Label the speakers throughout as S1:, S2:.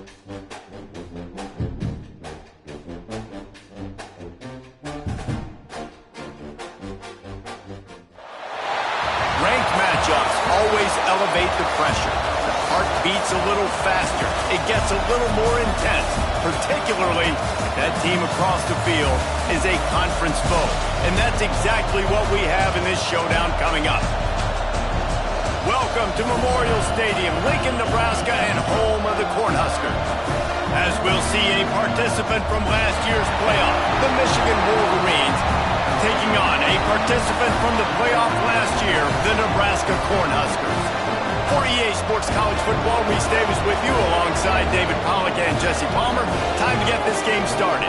S1: Ranked matchups always elevate the pressure. The heart beats a little faster. It gets a little more intense, particularly if that team across the field is a conference foe. And that's exactly what we have in this showdown coming up. Welcome to Memorial Stadium, Lincoln, Nebraska, and home of the Cornhuskers. As we'll see a participant from last year's playoff, the Michigan Wolverines, taking on a participant from the playoff last year, the Nebraska Cornhuskers. For EA Sports College Football, Reese Davis with you alongside David Pollack and Jesse Palmer. Time to get this game started.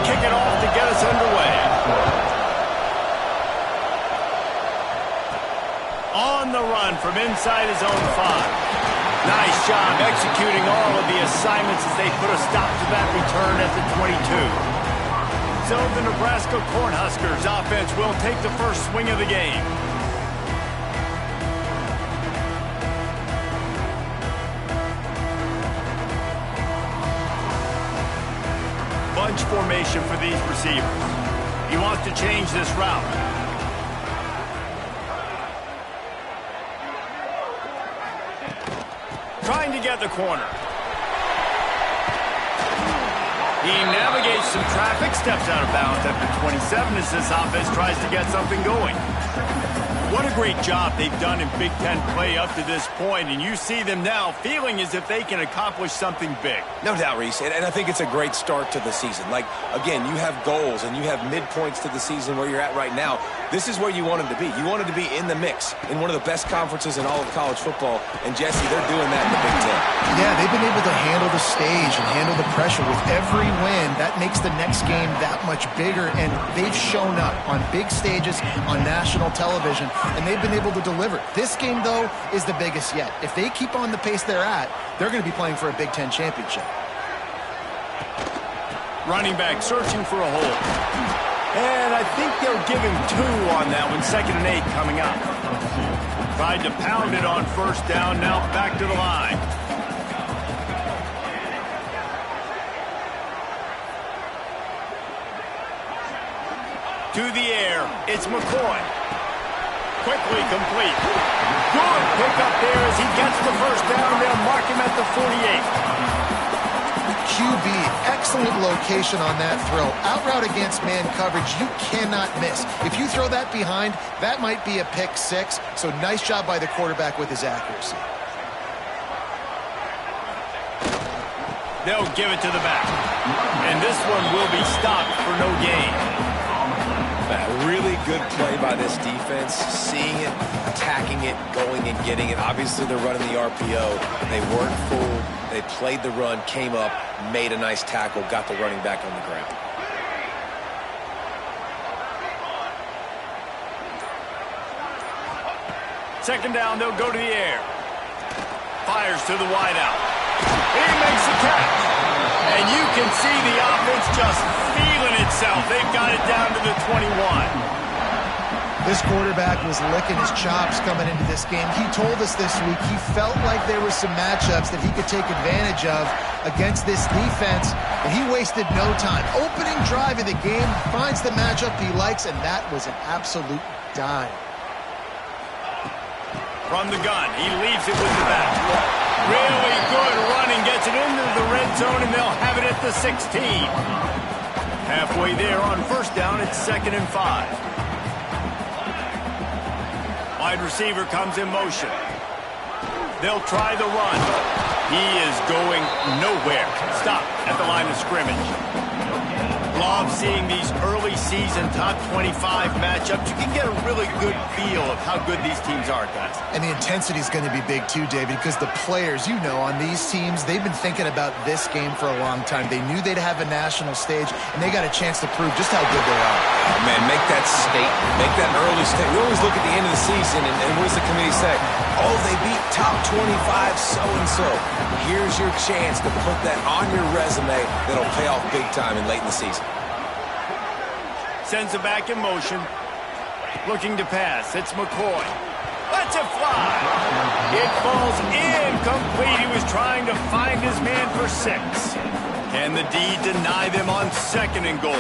S1: Kick it off to get us underway. On the run from inside his own 5. Nice job executing all of the assignments as they put a stop to that return at the 22. So the Nebraska Cornhuskers offense will take the first swing of the game. Bunch formation for these receivers. He wants to change this route. Trying to get the corner. He navigates some traffic, steps out of bounds at the 27 as this offense tries to get something going. What a great job they've done in Big Ten play up to this point, and you see them now feeling as if they can accomplish something big.
S2: No doubt, Reese, and I think it's a great start to the season. Like, again, you have goals and you have midpoints to the season where you're at right now. This is where you wanted to be. You wanted to be in the mix in one of the best conferences in all of college football, and Jesse, they're doing that in the Big Ten.
S3: Yeah, they've been able to handle the stage and handle the pressure. With every win, that makes the next game that much bigger, and they've shown up on big stages on national television, and they've been able to deliver. This game, though, is the biggest yet. If they keep on the pace they're at, they're going to be playing for a Big Ten championship.
S1: Running back searching for a hole. And I think they'll give him 2 on that one. 2nd and 8 coming up. Tried to pound it on first down. Now back to the line. To the air. It's McCoy. Quickly complete. Good pickup there as he gets the first down. They'll mark him at the 48.
S3: QB, excellent location on that throw. Out route against man coverage, you cannot miss. If you throw that behind, that might be a pick 6. So nice job by the quarterback with his accuracy.
S1: They'll give it to the back. And this one will be stopped for no gain.
S2: A really good play by this defense, seeing it, attacking it, going and getting it. Obviously, they're running the RPO. They weren't fooled. They played the run, came up, made a nice tackle, got the running back on the ground.
S1: Second down, they'll go to the air. Fires to the wideout. He makes the catch. And you can see the offense just feeling itself. They've got it down to the 21.
S3: This quarterback was licking his chops coming into this game. He told us this week he felt like there were some matchups that he could take advantage of against this defense, and he wasted no time. Opening drive of the game, finds the matchup he likes, and that was an absolute dime.
S1: From the gun, he leaves it with the back. Really good running, gets it into the red zone, and they'll have it at the 16. Halfway there on first down, it's 2nd and 5. Wide receiver comes in motion. They'll try the run. He is going nowhere. Stop at the line of scrimmage. Love seeing these early season top 25 matchups. You can get a really good feel of how good these teams are, guys.
S3: And the intensity is going to be big too, David, because the players, you know, on these teams, they've been thinking about this game for a long time. They knew they'd have a national stage, and they got a chance to prove just how good they are.
S2: Oh, man, make that statement. Make that early statement. We always look at the end of the season, and what does the committee say? Oh, they beat top 25 so-and-so. Here's your chance to put that on your resume that'll pay off big time and late in the season.
S1: Sends it back in motion. Looking to pass. It's McCoy. Lets it fly. It falls incomplete. He was trying to find his man for 6. Can the D deny them on 2nd and goal?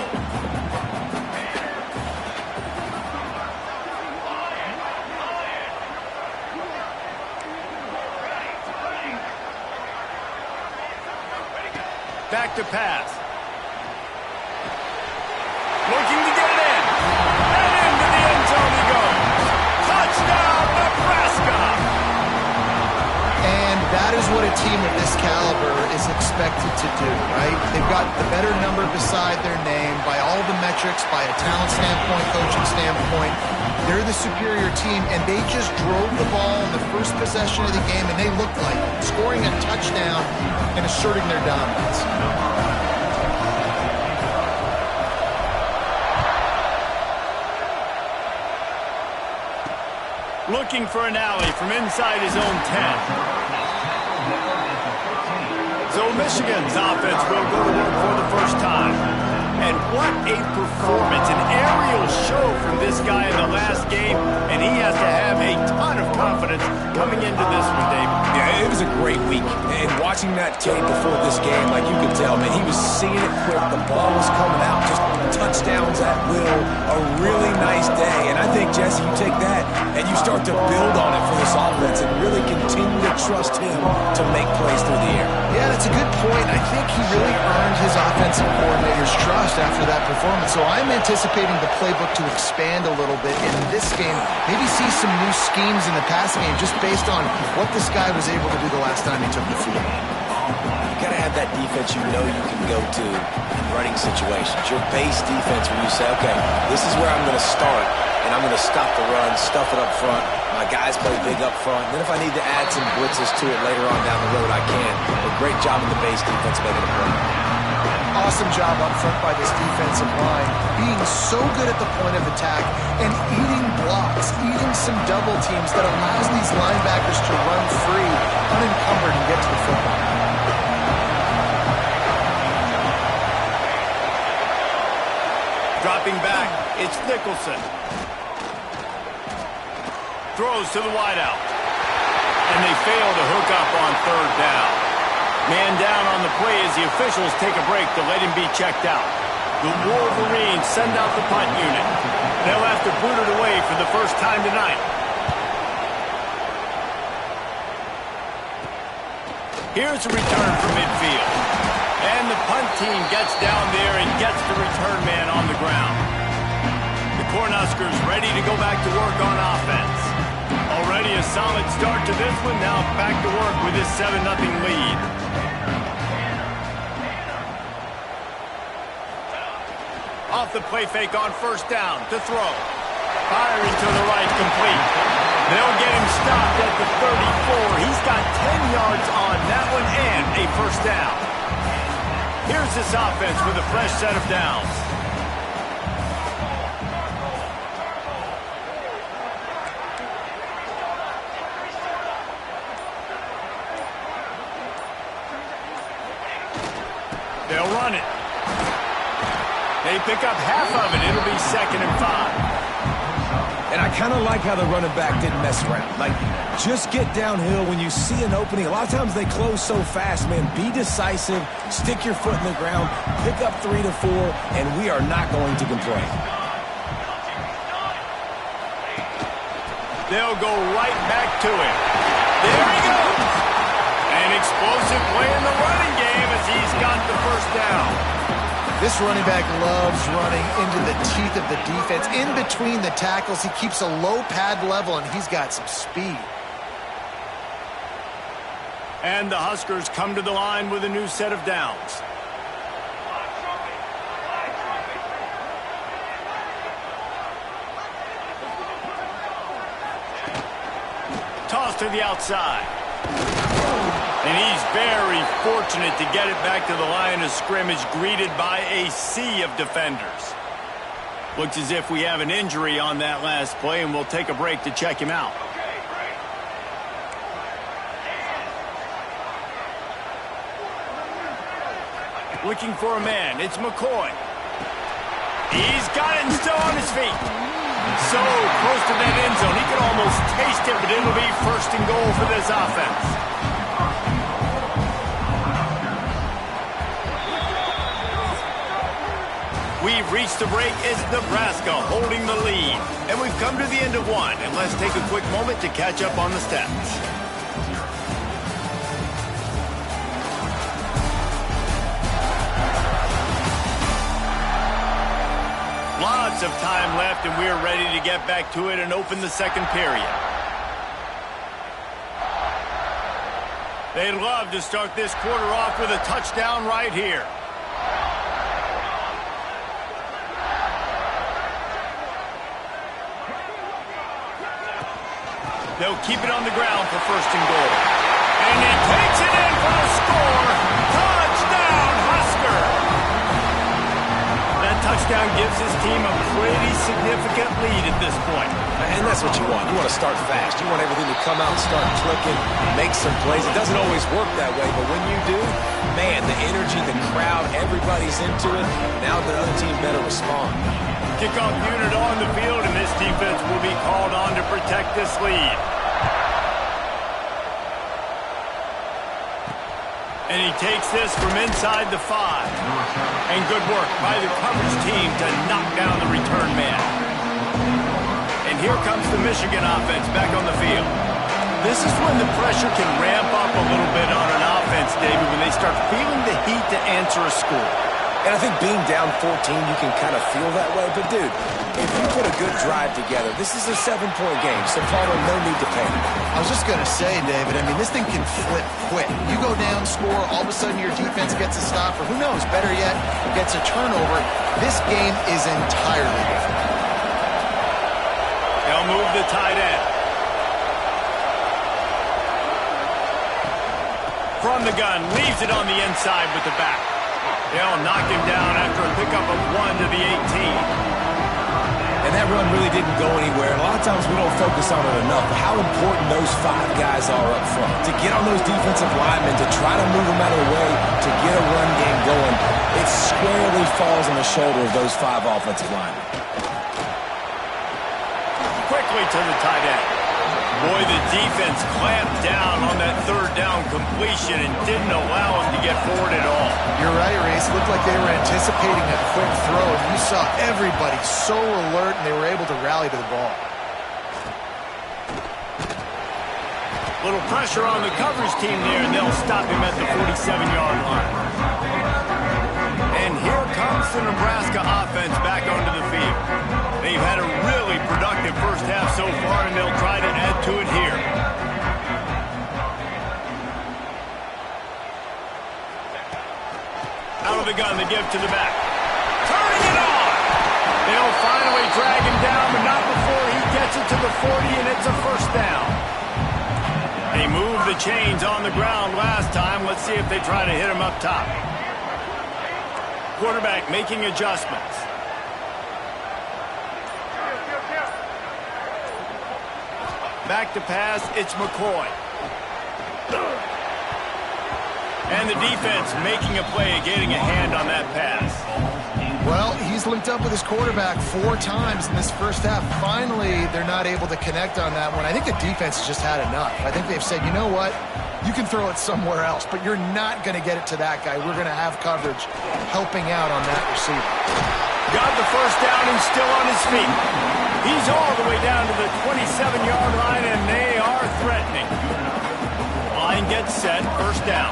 S1: Back to pass. Looking to get it in. And into the end zone he goes. Touchdown, Nebraska!
S3: And that is what a team of this caliber is expected to do, right? They've got the better number beside their name by all the metrics, by a talent standpoint, coaching standpoint. They're the superior team, and they just drove the ball in the first possession of the game, and they looked like scoring a touchdown and asserting their dominance.
S1: Looking for an alley from inside his own 10. So Michigan's offense will go to work for the first time. And what a performance, an aerial show from this guy in the last game, and he has to have a ton of confidence coming into this one, Dave.
S2: Yeah, it was a great week. And watching that tape before this game, like you could tell, man, he was seeing it quick. The ball was coming out, just touchdowns at will. A really nice day. And I think, Jesse, you take that and you start to build on it for this offense and really continue to trust him to make plays through the air.
S3: Yeah, that's a good point. I think he really earned his offensive coordinator's trust after that performance. So I'm anticipating the playbook to expand a little bit in this game. Maybe see some new schemes in the passing game just based on what this guy was able to do the last time he took the field.
S2: You got to have that defense you know you can go to in running situations. Your base defense where you say, okay, this is where I'm going to start, and I'm going to stop the run, stuff it up front. My guys play big up front. And then if I need to add some blitzes to it later on down the road, I can. But great job in the base defense making a play.
S3: Awesome job up front by this defensive line, being so good at the point of attack and eating blocks, eating some double teams that allows these linebackers to run free, unencumbered, and get to the football.
S1: Dropping back, it's Nicholson. Throws to the wideout. And they fail to hook up on 3rd down. Man down on the play as the officials take a break to let him be checked out. The Wolverines send out the punt unit. They'll have to boot it away for the first time tonight. Here's a return from midfield. And the punt team gets down there and gets the return man on the ground. The Cornhuskers ready to go back to work on offense. Already a solid start to this one. Now back to work with this 7-0 lead. Off the play fake on 1st down to throw. Firing to the right, complete. They'll get him stopped at the 34. He's got 10 yards on that one and a 1st down. Here's this offense with a fresh set of downs. They'll run it. They pick up half of it. It'll be 2nd and 5.
S2: And I kind of like how the running back didn't mess around. Like, just get downhill when you see an opening. A lot of times they close so fast, man. Be decisive. Stick your foot in the ground. Pick up 3 to 4, and we are not going to complain.
S1: They'll go right back to him. There he goes. An explosive play in the running game as he's got the 1st down.
S3: This running back loves running into the teeth of the defense. In between the tackles, he keeps a low pad level, and he's got some speed.
S1: And the Huskers come to the line with a new set of downs. to the outside. And he's very fortunate to get it back to the line of scrimmage, greeted by a sea of defenders. Looks as if we have an injury on that last play, and we'll take a break to check him out. Looking for a man. It's McCoy. He's got it and still on his feet. So close to that end zone. He could almost taste it, but it'll be first and goal for this offense. We've reached the break. It's Nebraska holding the lead. And we've come to the end of one. And let's take a quick moment to catch up on the stats. Lots of time left, and we're ready to get back to it and open the second period. They'd love to start this quarter off with a touchdown right here. They'll keep it on the ground for first and goal. And he takes it in for a score. Touchdown, Husker! That touchdown gives his team a pretty significant lead at this point.
S2: And that's what you want. You want to start fast. You want everything to come out and start clicking, make some plays. It doesn't always work that way, but when you do, man, the energy, the crowd, everybody's into it. Now the other team better respond.
S1: Kickoff unit on the field, and this defense will be called on to protect this lead. And he takes this from inside the 5. And good work by the coverage team to knock down the return man. And here comes the Michigan offense back on the field. This is when the pressure can ramp up a little bit on an offense, David, when they start feeling the heat to answer a score.
S2: And I think being down 14, you can kind of feel that way. But, dude, if you put a good drive together, this is a 7-point game, so Palmer, no need to panic.
S3: I was just going to say, David, I mean, this thing can flip quick. You go down, score, all of a sudden your defense gets a stop, or who knows, better yet, gets a turnover. This game is entirely different.
S1: They'll move the tight end. From the gun, leaves it on the inside with the back. They'll knock him down after a pickup of 1 to the 18.
S2: And that run really didn't go anywhere. A lot of times we don't focus on it enough, but how important those 5 guys are up front. To get on those defensive linemen, to try to move them out of the way, to get a run game going, it squarely falls on the shoulder of those 5 offensive linemen.
S1: Quickly to the tight end. Boy, the defense clamped down on that third down completion and didn't allow him to get forward at all.
S3: You're right, Reese. It looked like they were anticipating a quick throw, and you saw everybody so alert, and they were able to rally to the ball.
S1: Little pressure on the coverage team there, and they'll stop him at the 47-yard line. And here comes the Nebraska offense back onto the field. They've had a really productive first half so far, and they'll try to add to it here. Out of the gun, they give to the back. Turning it on! They'll finally drag him down, but not before he gets it to the 40, and it's a first down. They moved the chains on the ground last time. Let's see if they try to hit him up top. Quarterback making adjustments. Back to pass, it's McCoy. And the defense making a play, getting a hand on that pass.
S3: Well, he's linked up with his quarterback 4 times in this first half. Finally, they're not able to connect on that one. I think the defense has just had enough. I think they've said, you know what? You can throw it somewhere else, but you're not going to get it to that guy. We're going to have coverage helping out on that receiver.
S1: Got the first down and still on his feet. He's all the way down to the 27-yard line, and they are threatening. Line gets set, first down.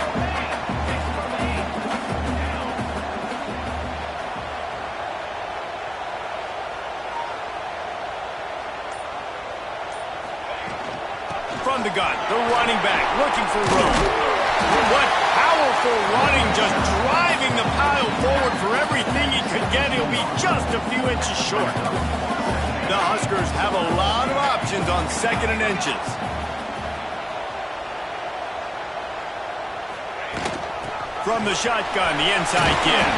S1: From the gun, the running back looking for room. What powerful running, just driving the pile forward for everything he could get. He'll be just a few inches short. The Huskers have a lot of options on 2nd and inches. From the shotgun, the inside give.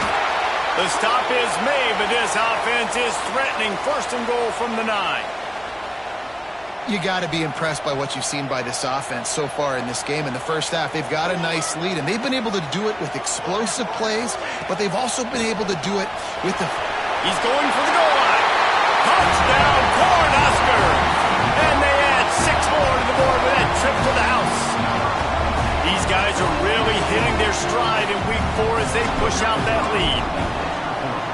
S1: The stop is made, but this offense is threatening. First and goal from the 9.
S3: You got to be impressed by what you've seen by this offense so far in this game. In the first half, they've got a nice lead, and they've been able to do it with explosive plays, but they've also been able to do it with the...
S1: He's going for the goal line. Touchdown, Cornhuskers! And they add 6 more to the board with that trip to the house. These guys are really hitting their stride in Week 4 as they push out that lead.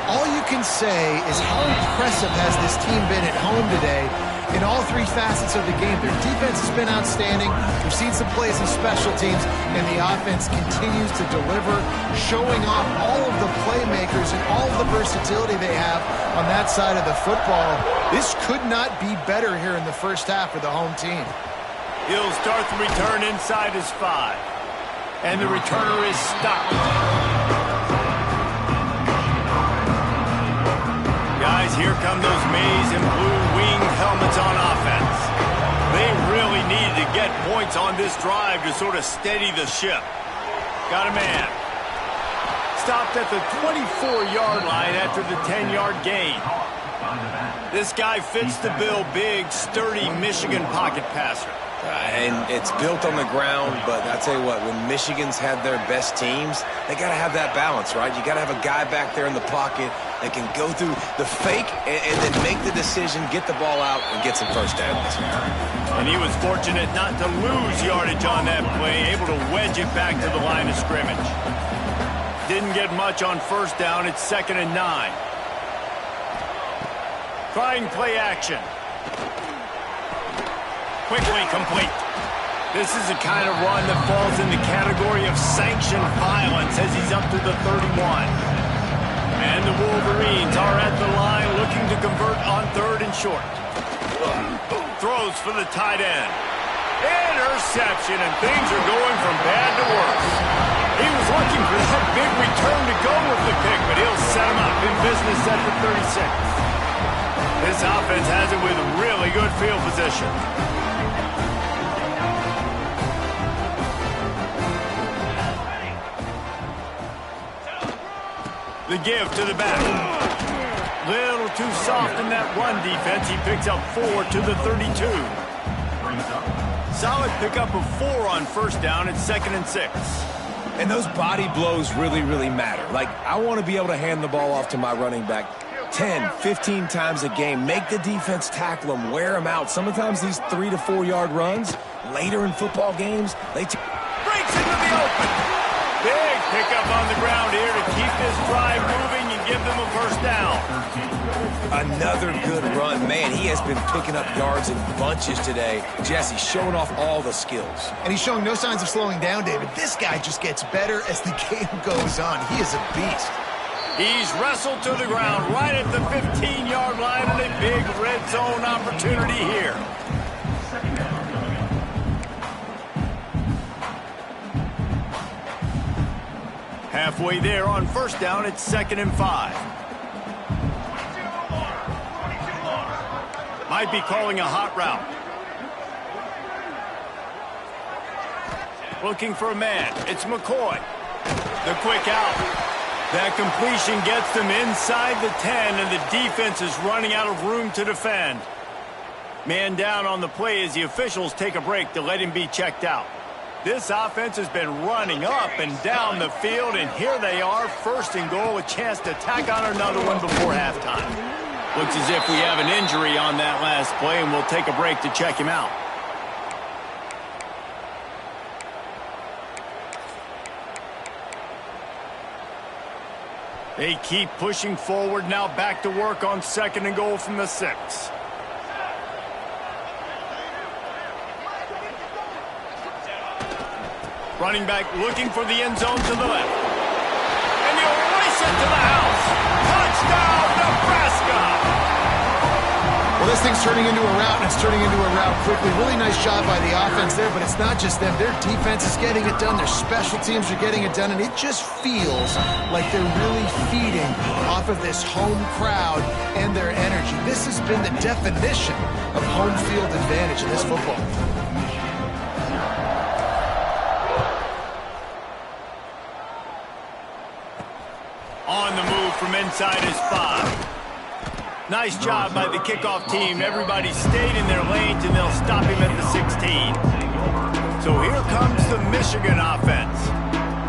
S3: All you can say is how impressive has this team been at home today in all 3 facets of the game. Their defense has been outstanding. We've seen some plays in special teams, and the offense continues to deliver, showing off all of the playmakers and all of the versatility they have on that side of the football. This could not be better here in the first half for the home team.
S1: He'll start the return inside his 5. And the returner is stopped. Guys, here come those maize and blue wing helmets on offense. They really needed to get points on this drive to sort of steady the ship. Got a man. Stopped at the 24-yard line after the 10-yard gain. This guy fits the bill, big, sturdy Michigan pocket passer.
S2: And it's built on the ground, but I tell you what, when Michigan's had their best teams, they got to have that balance, right? You got to have a guy back there in the pocket that can go through the fake and then make the decision, get the ball out, and get some first downs.
S1: And he was fortunate not to lose yardage on that play, able to wedge it back to the line of scrimmage. Didn't get much on first down. It's 2nd and 9. Trying play action. Quickly complete. This is the kind of run that falls in the category of sanctioned violence as he's up to the 31. And the Wolverines are at the line looking to convert on 3rd and short. Throws for the tight end. Interception, and things are going from bad to worse. He was looking for that big return to go with the pick, but he'll set him up in business at the 36. This offense has it with really good field position. The give to the back. Little too soft in that run defense. He picks up 4 to the 32. Solid pickup of 4 on first down. It's 2nd and 6.
S2: And those body blows really, really matter. Like, I want to be able to hand the ball off to my running back 10, 15 times a game. Make the defense tackle them, wear them out. Sometimes these 3 to 4 yard runs, later in football games, they
S1: breaks into the open. Big pickup on the ground here to keep this drive moving and give them a first down.
S2: Another good run. Man, he has been picking up yards in bunches today. Jesse showing off all the skills.
S3: And he's showing no signs of slowing down, David. This guy just gets better as the game goes on. He is a beast.
S1: He's wrestled to the ground right at the 15-yard line and a big red zone opportunity here. Halfway there on first down, it's 2nd and 5. Might be calling a hot route. Looking for a man. It's McCoy. The quick out. That completion gets them inside the 10, and the defense is running out of room to defend. Man down on the play as the officials take a break to let him be checked out. This offense has been running up and down the field, and here they are, 1st and goal, a chance to tack on another one before halftime. Looks as if we have an injury on that last play, and we'll take a break to check him out. They keep pushing forward, now back to work on 2nd and goal from the 6. Running back looking for the end zone to the left. And he'll race it to the house. Touchdown, Nebraska!
S3: Well, this thing's turning into a route, and it's turning into a route quickly. Really nice job by the offense there, but it's not just them. Their defense is getting it done. Their special teams are getting it done, and it just feels like they're really feeding off of this home crowd and their energy. This has been the definition of home field advantage in this football.
S1: from inside his 5. Nice job by the kickoff team. Everybody stayed in their lanes, and they'll stop him at the 16. So here comes the Michigan offense.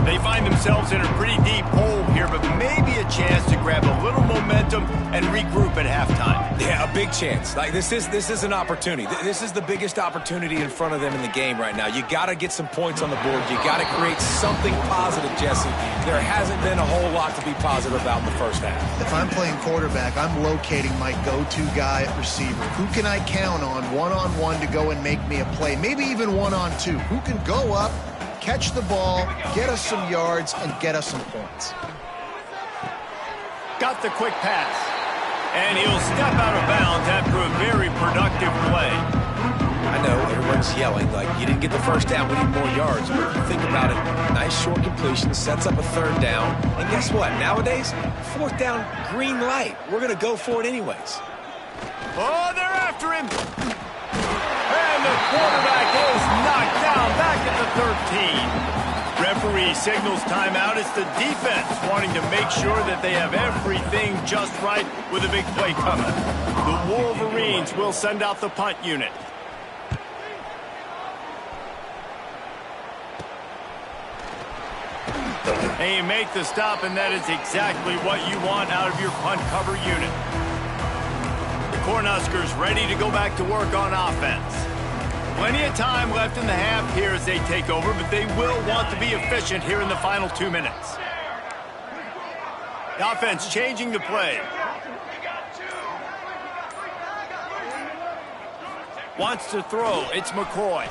S1: They find themselves in a pretty deep hole here, but maybe a chance to grab a little momentum and regroup at halftime.
S2: Yeah, a big chance. Like this is an opportunity. This is the biggest opportunity in front of them in the game right now. You got to get some points on the board. You got to create something positive, Jesse. There hasn't been a whole lot to be positive about in the first half.
S3: If I'm playing quarterback, I'm locating my go-to guy at receiver. Who can I count on one-on-one to go and make me a play? Maybe even one-on-two. Who can go up, catch the ball, get us some yards, and get us some points.
S1: Got the quick pass. And he'll step out of bounds after a very productive play.
S2: I know everyone's yelling like you didn't get the first down, we need more yards. But if you think about it, nice short completion, sets up a 3rd down. And guess what? Nowadays, 4th down, green light. We're going to go for it anyways.
S1: Oh, they're after him. And the quarterback is knocked down back at the 13. Referee signals timeout. It's the defense wanting to make sure that they have everything just right with a big play coming. The Wolverines will send out the punt unit. And you make the stop, and that is exactly what you want out of your punt cover unit. The Cornhuskers ready to go back to work on offense. Plenty of time left in the half here as they take over, but they will want to be efficient here in the final 2 minutes. The offense changing the play. Wants to throw. It's McCoy.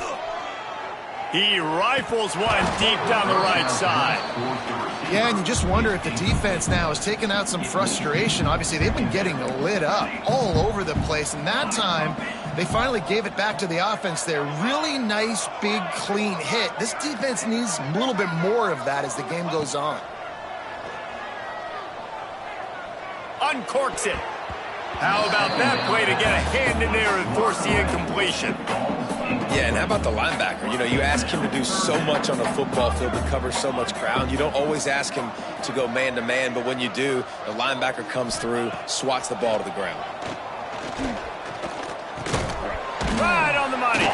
S1: He rifles one deep down the right side.
S3: Yeah, and you just wonder if the defense now is taking out some frustration. Obviously, they've been getting lit up all over the place, and that time they finally gave it back to the offense there. Really nice, big, clean hit. This defense needs a little bit more of that as the game goes on.
S1: Uncorks it. How about that play to get a hand in there and force the incompletion?
S2: Yeah, and how about the linebacker? You know, you ask him to do so much on the football field, to cover so much ground. You don't always ask him to go man-to-man, but when you do, the linebacker comes through, swats the ball to the ground.
S1: Right on the money.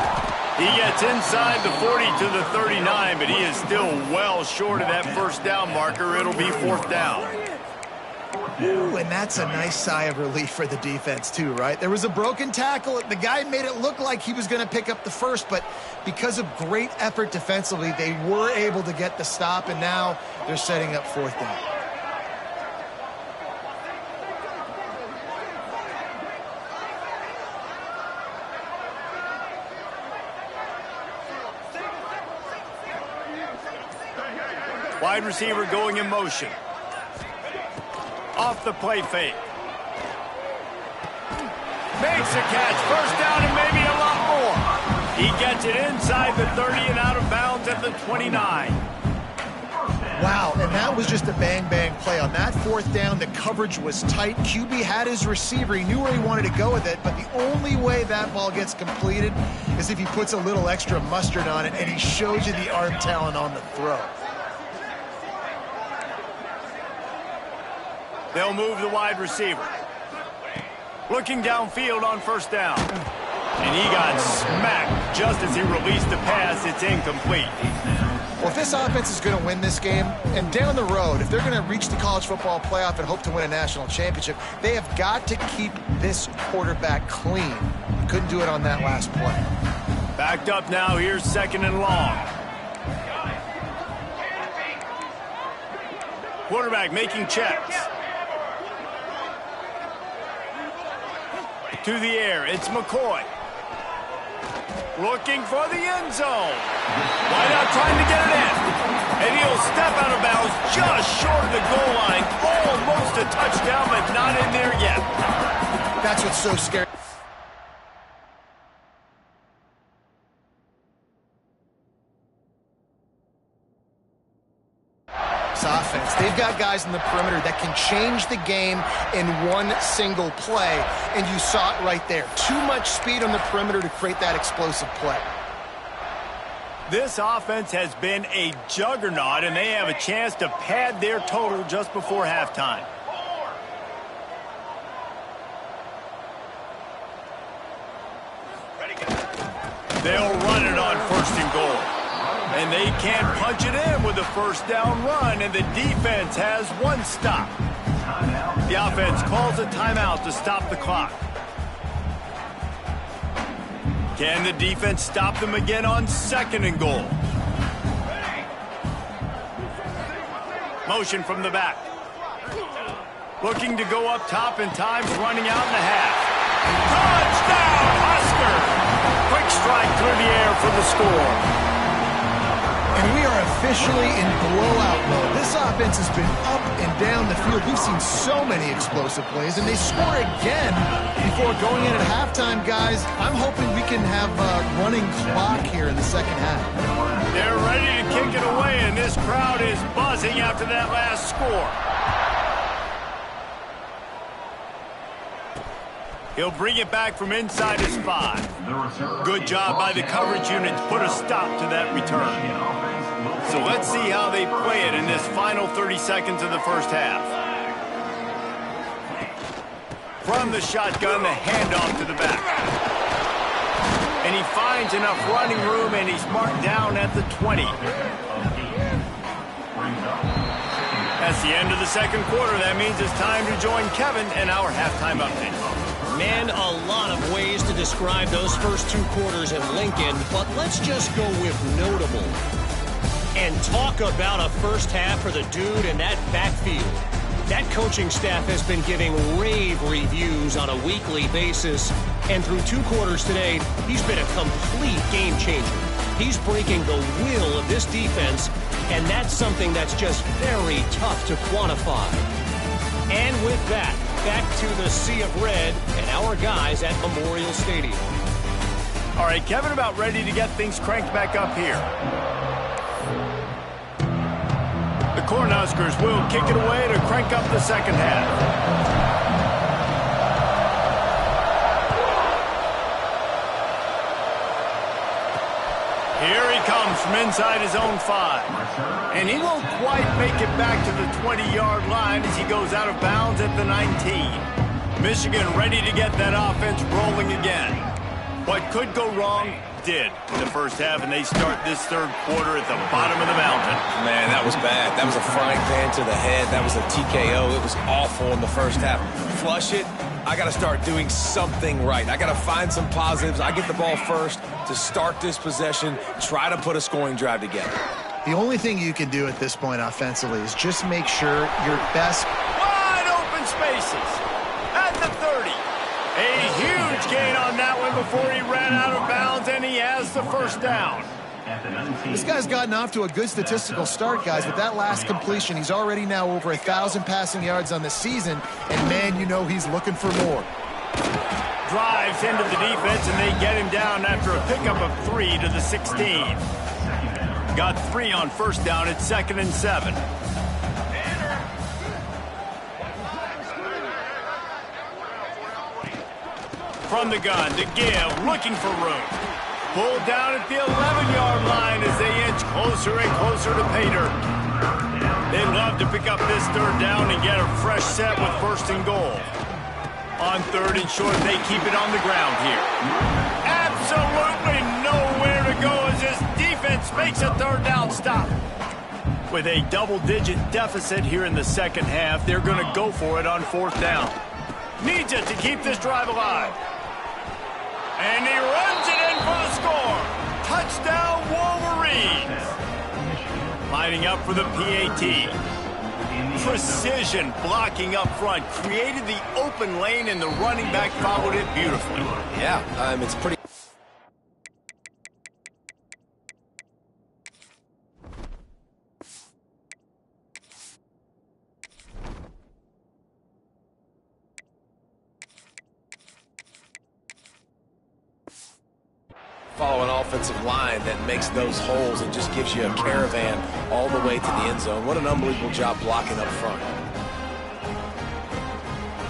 S1: He gets inside the 40 to the 39, but he is still well short of that first down marker. It'll be 4th down.
S3: Ooh, and that's a nice sigh of relief for the defense too, right? There was a broken tackle. The guy made it look like he was going to pick up the first, but because of great effort defensively, they were able to get the stop, and now they're setting up 4th down.
S1: Wide receiver going in motion. Off the play fake. Makes a catch. First down and maybe a lot more. He gets it inside the 30 and out of bounds at the 29.
S3: Wow, and that was just a bang-bang play. On that 4th down, the coverage was tight. QB had his receiver. He knew where he wanted to go with it, but the only way that ball gets completed is if he puts a little extra mustard on it, and he shows you the arm talent on the throw.
S1: They'll move the wide receiver. Looking downfield on 1st down. And he got smacked just as he released the pass. It's incomplete.
S3: Well, if this offense is going to win this game, and down the road, if they're going to reach the college football playoff and hope to win a national championship, they have got to keep this quarterback clean. Couldn't do it on that last play.
S1: Backed up now. Here's 2nd and long. Quarterback making checks. To the air, it's McCoy. Looking for the end zone. Wide out trying to get it in. And he'll step out of bounds just short of the goal line. Almost a touchdown, but not in there yet.
S3: That's what's so scary. Offense. They've got guys in the perimeter that can change the game in one single play, and you saw it right there. Too much speed on the perimeter to create that explosive play.
S1: This offense has been a juggernaut, and they have a chance to pad their total just before halftime. They'll run it on 1st and goal. And they can't punch it in with a 1st down run, and the defense has 1 stop. The offense calls a timeout to stop the clock. Can the defense stop them again on 2nd and goal? Motion from the back. Looking to go up top, and time's running out in the half. Touchdown, Husker! Quick strike through the air for the score.
S3: And we are officially in blowout mode. This offense has been up and down the field. We've seen so many explosive plays, and they score again before going in at halftime, guys. I'm hoping we can have a running clock here in the 2nd half.
S1: They're ready to kick it away, and this crowd is buzzing after that last score. He'll bring it back from inside his 5. Good job by the coverage unit to put a stop to that return. So let's see how they play it in this final 30 seconds of the 1st half. From the shotgun, the handoff to the back. And he finds enough running room, and he's marked down at the 20. That's the end of the 2nd quarter. That means it's time to join Kevin and our halftime update.
S4: Man, a lot of ways to describe those first 2 quarters in Lincoln, but let's just go with notable. And talk about a 1st half for the dude in that backfield. That coaching staff has been giving rave reviews on a weekly basis, and through 2 quarters today, he's been a complete game changer. He's breaking the will of this defense, and that's something that's just very tough to quantify. And with that, back to the sea of red and our guys at Memorial Stadium.
S1: All right, Kevin, about ready to get things cranked back up here. The Cornhuskers will kick it away to crank up the 2nd half. Here he comes from inside his own 5. And he won't quite make it back to the 20-yard line as he goes out of bounds at the 19. Michigan ready to get that offense rolling again. What could go wrong did in the 1st half, and they start this 3rd quarter at the bottom of the mountain.
S2: Man, that was bad. That was a frying pan to the head. That was a TKO. It was awful in the 1st half. Flush it. I got to start doing something right. I got to find some positives. I get the ball first to start this possession, try to put a scoring drive together.
S3: The only thing you can do at this point offensively is just make sure your best.
S1: Wide open spaces at the 30. A huge gain on that one before he ran out of bounds, and he has the 1st down.
S3: This guy's gotten off to a good statistical start, guys. With that last completion, he's already now over 1,000 passing yards on the season, and man, you know he's looking for more.
S1: Drives into the defense, and they get him down after a pickup of 3 to the 16. Got 3 on 1st down at 2nd and 7. From the gun to give, looking for room. Pulled down at the 11-yard line as they inch closer and closer to pay dirt. They'd love to pick up this 3rd down and get a fresh set with 1st and goal. On 3rd and short, they keep it on the ground here. Absolutely nowhere to go as this defense makes a 3rd down stop. With a double-digit deficit here in the 2nd half, they're going to go for it on 4th down. Needs it to keep this drive alive. And he runs it in for the score. Touchdown, Wolverines. Lining up for the PAT. Precision blocking up front. Created the open lane, and the running back followed it beautifully.
S2: Yeah, it's pretty... follow an offensive line that makes those holes and just gives you a caravan all the way to the end zone. What an unbelievable job blocking up front.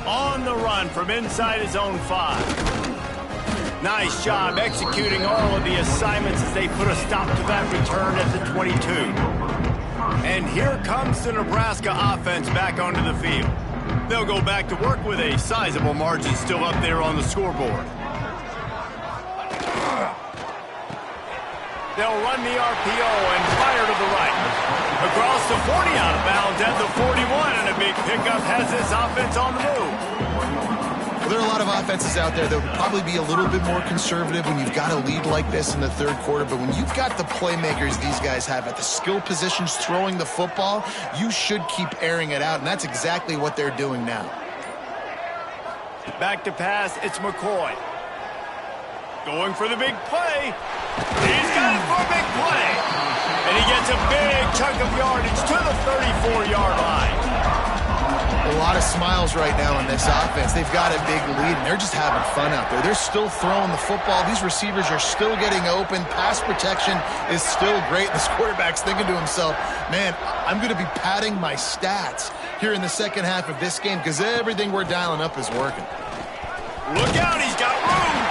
S1: On the run from inside his own 5. Nice job executing all of the assignments as they put a stop to that return at the 22. And here comes the Nebraska offense back onto the field. They'll go back to work with a sizable margin still up there on the scoreboard. They'll run the RPO and fire to the right. Across the 40 out of bounds at the 41, and a big pickup has this offense on the move.
S3: Well, there are a lot of offenses out there that would probably be a little bit more conservative when you've got a lead like this in the third quarter, but when you've got the playmakers these guys have at the skill positions throwing the football, you should keep airing it out, and that's exactly what they're doing now.
S1: Back to pass, it's McCoy. Going for the big play. He's got it for a big play. And he gets a big chunk of yardage to the 34-yard line.
S3: A lot of smiles right now on this offense. They've got a big lead, and they're just having fun out there. They're still throwing the football. These receivers are still getting open. Pass protection is still great. This quarterback's thinking to himself, man, I'm going to be padding my stats here in the second half of this game because everything we're dialing up is working.
S1: Look out, he's got room.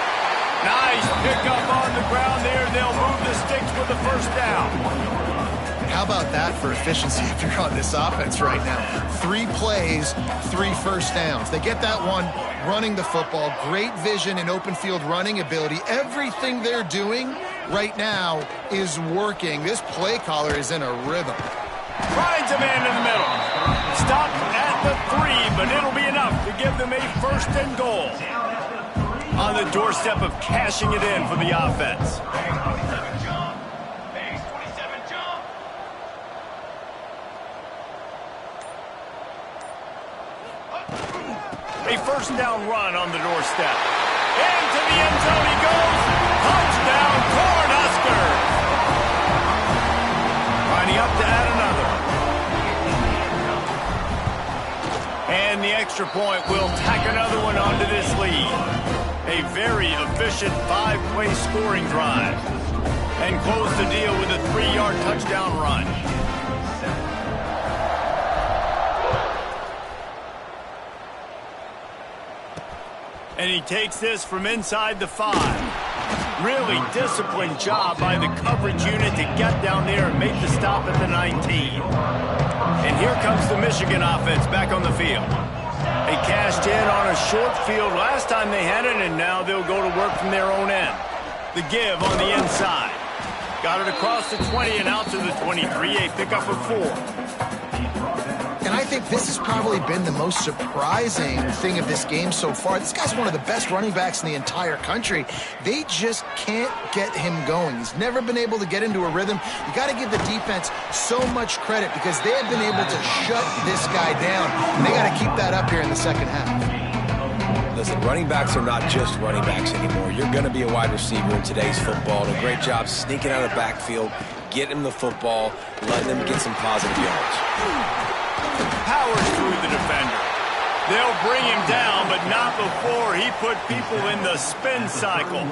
S1: Nice pickup on the ground there. They'll move the sticks for the first down.
S3: How about that for efficiency if you're on this offense right now? 3 plays, 3 first downs. They get that one running the football. Great vision and open field running ability. Everything they're doing right now is working. This play caller is in a rhythm.
S1: Finds a man in the middle. Stop at the 3, but it'll be enough to give them a first and goal. On the doorstep of cashing it in for the offense. A first down run on the doorstep. Into the end zone he goes. Touchdown, Cornhuskers. Lining up to add another. And the extra point will tack another one onto this lead. A very efficient 5-play scoring drive. And close the deal with a 3-yard touchdown run. And he takes this from inside the 5. Really disciplined job by the coverage unit to get down there and make the stop at the 19. And here comes the Michigan offense back on the field. They cashed in on a short field last time they had it, and now they'll go to work from their own end. The give on the inside. Got it across the 20 and out to the 23, a pickup of 4.
S3: And I think this has probably been the most surprising thing of this game so far. This guy's one of the best running backs in the entire country. They just can't get him going. He's never been able to get into a rhythm. You got to give the defense so much credit because they have been able to shut this guy down. And they got to keep that up here in the second half.
S2: Listen, running backs are not just running backs anymore. You're going to be a wide receiver in today's football. And a great job sneaking out of the backfield, getting him the football, letting them get some positive yards.
S1: Powers through the defender. They'll bring him down, but not before he put people in the spin cycle.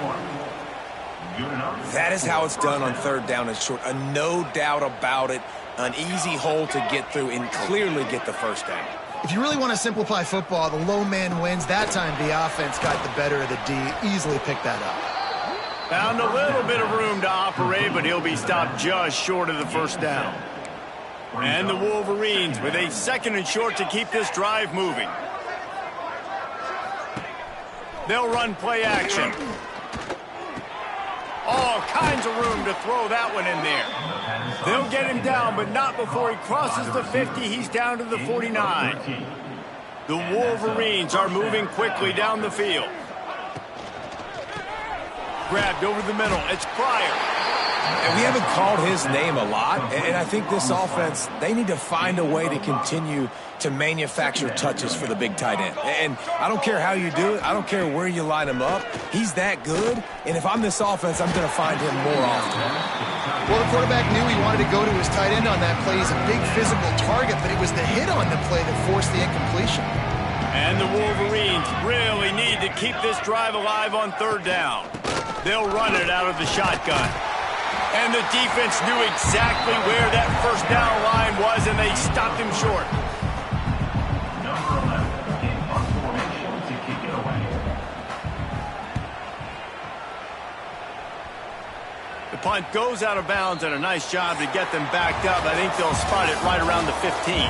S2: That is how it's done on third down and short. No doubt about it. An easy hole to get through and clearly get the first down.
S3: If you really want to simplify football, the low man wins. That time the offense got the better of the D. Easily picked that up.
S1: Found a little bit of room to operate, but he'll be stopped just short of the first down. And the Wolverines with a second and short to keep this drive moving. They'll run play action. All kinds of room to throw that one in there. They'll get him down, but not before he crosses the 50. He's down to the 49. The Wolverines are moving quickly down the field. Grabbed over the middle. It's Pryor.
S2: And we haven't called his name a lot, and I think this offense, they need to find a way to continue to manufacture touches for the big tight end. And I don't care how you do it. I don't care where you line him up. He's that good, and if I'm this offense, I'm going to find him more often.
S3: Well, the quarterback knew he wanted to go to his tight end on that play. He's a big physical target, but it was the hit on the play that forced the incompletion.
S1: And the Wolverines really need to keep this drive alive on third down. They'll run it out of the shotgun. And the defense knew exactly where that first down line was, and they stopped him short. The punt goes out of bounds, and a nice job to get them backed up. I think they'll spot it right around the 15.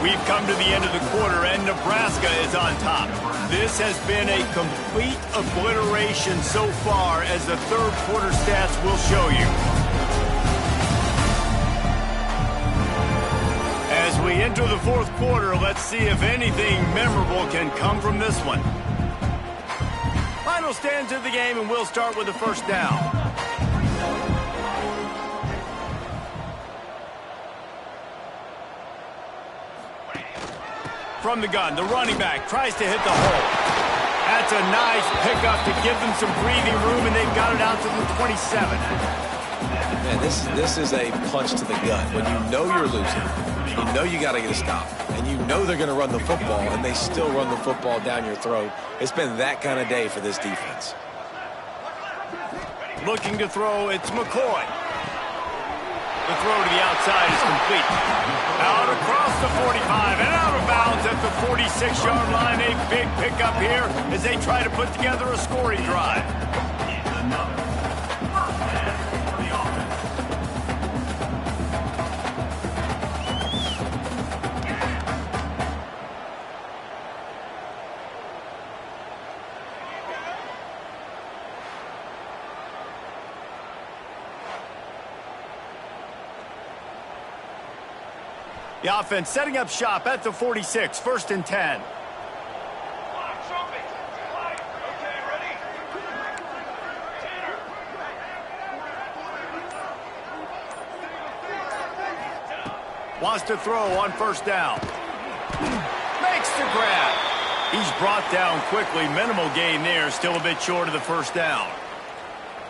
S1: We've come to the end of the quarter, and Nebraska is on top. This has been a complete obliteration so far, as the third quarter stats will show you. enter the fourth quarter. Let's see if anything memorable can come from this one. Final stands of the game, and we'll start with the first down. From the gun, the running back tries to hit the hole. That's a nice pickup to give them some breathing room, and they've got it out to the 27.
S2: Man, this is a punch to the gut. When you know you're losing, you know you got to get a stop, and you know they're going to run the football, and they still run the football down your throat. It's been that kind of day for this defense.
S1: Looking to throw, it's McCoy. The throw to the outside is complete. Out across the 45 and out of bounds at the 46-yard line. A big pickup here as they try to put together a scoring drive. The offense setting up shop at the 46, 1st and 10. Wants to throw on 1st down. Makes the grab. He's brought down quickly. Minimal gain there. Still a bit short of the 1st down.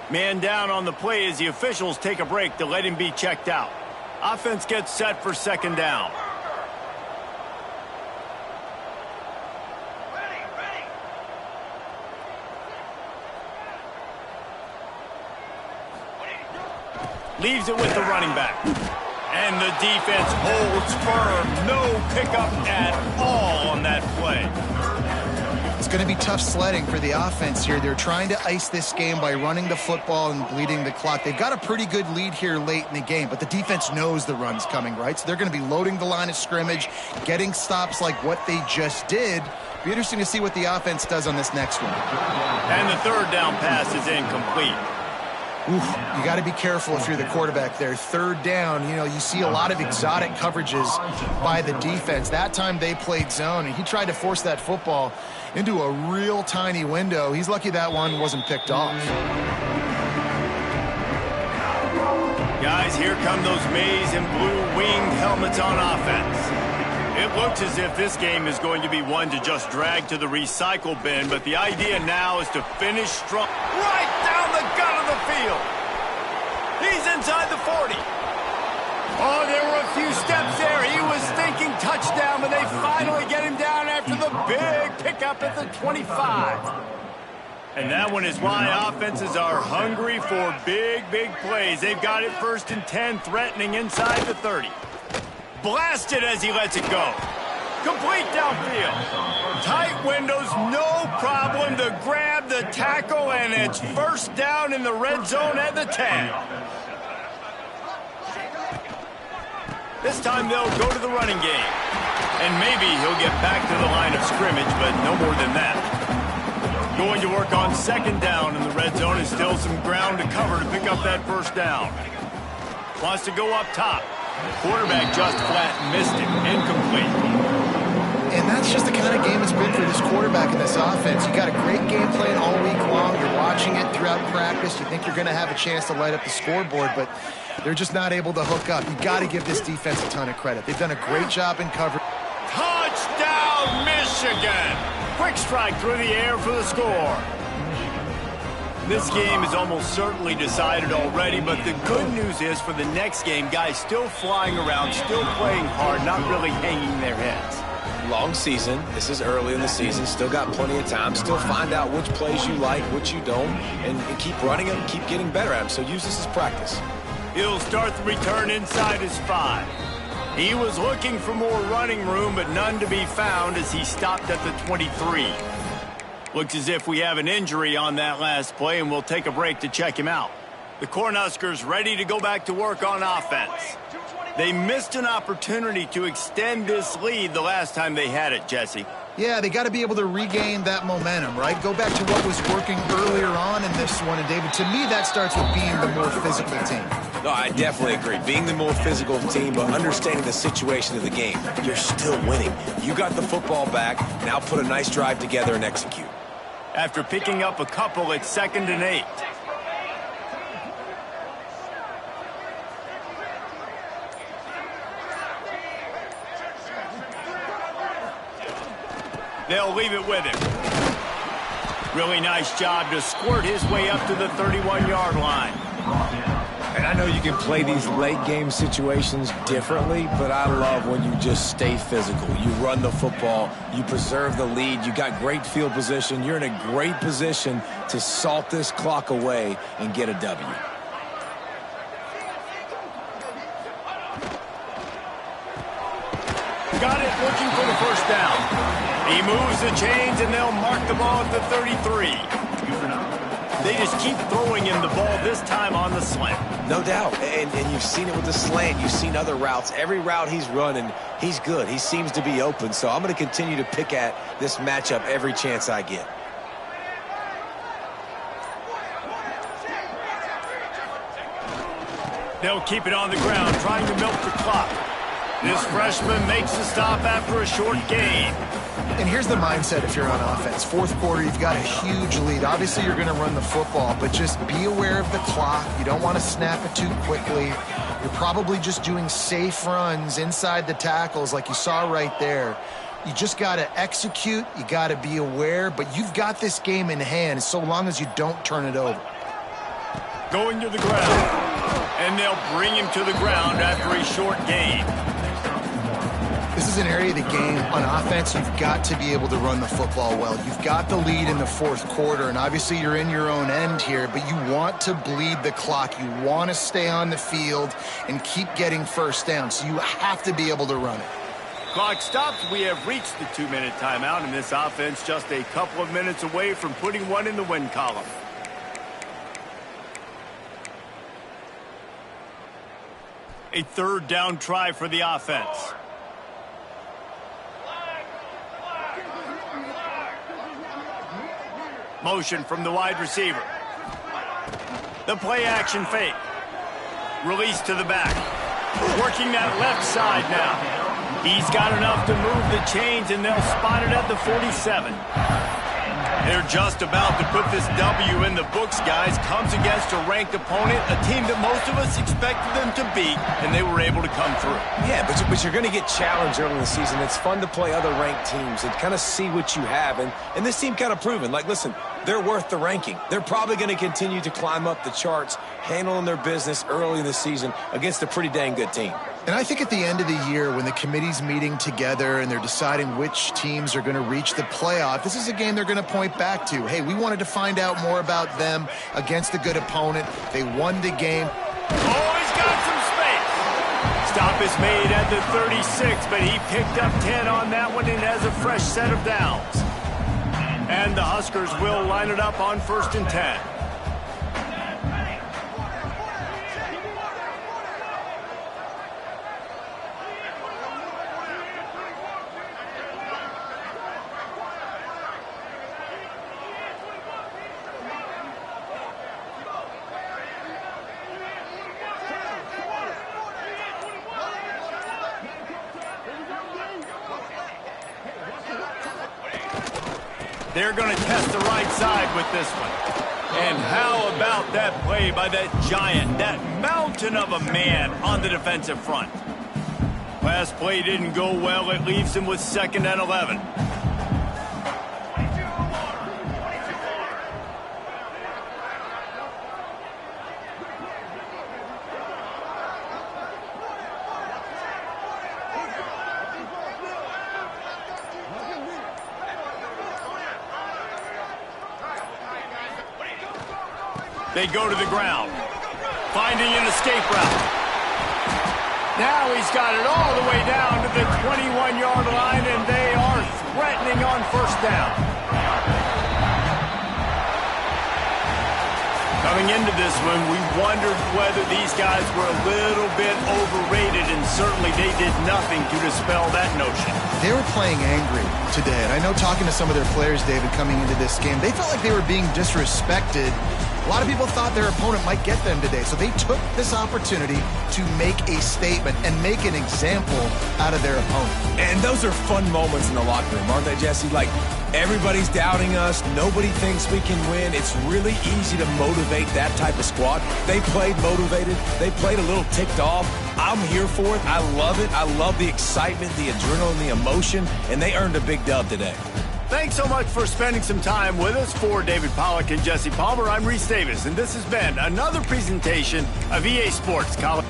S1: Man down on the play as the officials take a break to let him be checked out. Offense gets set for 2nd down. Leaves it with the running back. And the defense holds firm. No pickup at all on that play.
S3: It's going to be tough sledding for the offense here. They're trying to ice this game by running the football and bleeding the clock. They've got a pretty good lead here late in the game, but the defense knows the run's coming, right? So they're going to be loading the line of scrimmage, getting stops like what they just did. Be interesting to see what the offense does on this next one.
S1: And the 3rd down pass is incomplete.
S3: Oof, you got to be careful if you're the quarterback there. 3rd down, you know, you see a lot of exotic coverages by the defense. That time they played zone, and he tried to force that football into a real tiny window. He's lucky that one wasn't picked off.
S1: Guys, here come those maize and blue winged helmets on offense. It looks as if this game is going to be one to just drag to the recycle bin, but the idea now is to finish strong. Right down the gut of the field. He's inside the 40. Oh, there were a few steps there. He was thinking touchdown, but they finally get him down after the big pickup at the 25. And that one is why offenses are hungry for big, big plays. They've got it 1st and 10, threatening inside the 30. Blasted as he lets it go. Complete downfield. Tight windows, no problem to grab the tackle, and it's 1st down in the red zone at the 10. This time they'll go to the running game. And maybe he'll get back to the line of scrimmage, but no more than that. Going to work on 2nd down in the red zone, and still some ground to cover to pick up that 1st down. Wants to go up top. Quarterback just flat missed it. Incomplete.
S3: And that's just the kind of game it's been for this quarterback in this offense. You got a great game plan all week long. You're watching it throughout practice. You think you're going to have a chance to light up the scoreboard, but they're just not able to hook up. You got to give this defense a ton of credit. They've done a great job in coverage.
S1: Touchdown, Michigan! Quick strike through the air for the score. This game is almost certainly decided already, but the good news is for the next game, guys still flying around, still playing hard, not really hanging their heads.
S2: Long season. This is early in the season. Still got plenty of time. Still find out which plays you like, which you don't, and keep running them, keep getting better at them. So use this as practice.
S1: He'll start the return inside his 5. He was looking for more running room, but none to be found as he stopped at the 23. Looks as if we have an injury on that last play, and we'll take a break to check him out. The Cornhuskers ready to go back to work on offense. They missed an opportunity to extend this lead the last time they had it, Jesse.
S3: Yeah, they got to be able to regain that momentum, right? Go back to what was working earlier on in this one. And, David, to me, that starts with being the more physical team.
S2: No, I definitely agree. Being the more physical team, but understanding the situation of the game, you're still winning. You got the football back. Now put a nice drive together and execute.
S1: After picking up a couple, it's 2nd and 8. They'll leave it with him. Really nice job to squirt his way up to the 31-yard line.
S2: And I know you can play these late-game situations differently, but I love when you just stay physical. You run the football. You preserve the lead. You got great field position. You're in a great position to salt this clock away and get a W.
S1: Got it, looking for the first down. He moves the chains, and they'll mark the ball at the 33. They just keep throwing him the ball, this time on the slant.
S2: No doubt, and you've seen it with the slant. You've seen other routes. Every route he's running, he's good. He seems to be open, so I'm going to continue to pick at this matchup every chance I get.
S1: They'll keep it on the ground, trying to milk the clock. This freshman makes the stop after a short gain.
S3: And here's the mindset if you're on offense. Fourth quarter, you've got a huge lead. Obviously, you're going to run the football, but just be aware of the clock. You don't want to snap it too quickly. You're probably just doing safe runs inside the tackles like you saw right there. You just got to execute. You got to be aware, but you've got this game in hand so long as you don't turn it over.
S1: Going to the ground, and they'll bring him to the ground after a short gain.
S3: This is an area of the game on offense you've got to be able to run the football well. You've got the lead in the fourth quarter, and obviously you're in your own end here, but you want to bleed the clock. You want to stay on the field and keep getting first down, so you have to be able to run it.
S1: Clock stopped. We have reached the 2-minute timeout, and this offense just a couple of minutes away from putting one in the win column. A 3rd down try for the offense. Motion from the wide receiver. The play action fake. Release to the back. Working that left side now. He's got enough to move the chains, and they'll spot it at the 47. They're just about to put this W in the books, guys. Comes against a ranked opponent, a team that most of us expected them to beat, and they were able to come through.
S2: Yeah, but you're going to get challenged early in the season. It's fun to play other ranked teams and kind of see what you have. And this team kind of proven, like, listen, they're worth the ranking. They're probably going to continue to climb up the charts, handling their business early in the season against a pretty dang good team.
S3: And I think at the end of the year, when the committee's meeting together and they're deciding which teams are going to reach the playoff, this is a game they're going to point back to. Hey, we wanted to find out more about them against a good opponent. They won the game.
S1: Oh, he's got some space. Stop is made at the 36, but he picked up 10 on that one and has a fresh set of downs. And the Huskers will line it up on 1st and 10. They're going to test the right side with this one. And how about that play by that giant, that mountain of a man on the defensive front? Last play didn't go well. It leaves him with 2nd and 11. They go to the ground, finding an escape route. Now he's got it all the way down to the 21-yard line, and they are threatening on 1st down. Coming into this one, we wondered whether these guys were a little bit overrated, and certainly they did nothing to dispel that notion.
S3: They were playing angry today, and I know talking to some of their players, David, coming into this game, they felt like they were being disrespected A lot of people thought their opponent might get them today, so they took this opportunity to make a statement and make an example out of their opponent.
S2: And those are fun moments in the locker room, aren't they, Jesse? Like, everybody's doubting us. Nobody thinks we can win. It's really easy to motivate that type of squad. They played motivated. They played a little ticked off. I'm here for it. I love it. I love the excitement, the adrenaline, the emotion, and they earned a big dub today.
S1: Thanks so much for spending some time with us. For David Pollack and Jesse Palmer, I'm Reese Davis, and this has been another presentation of EA Sports College.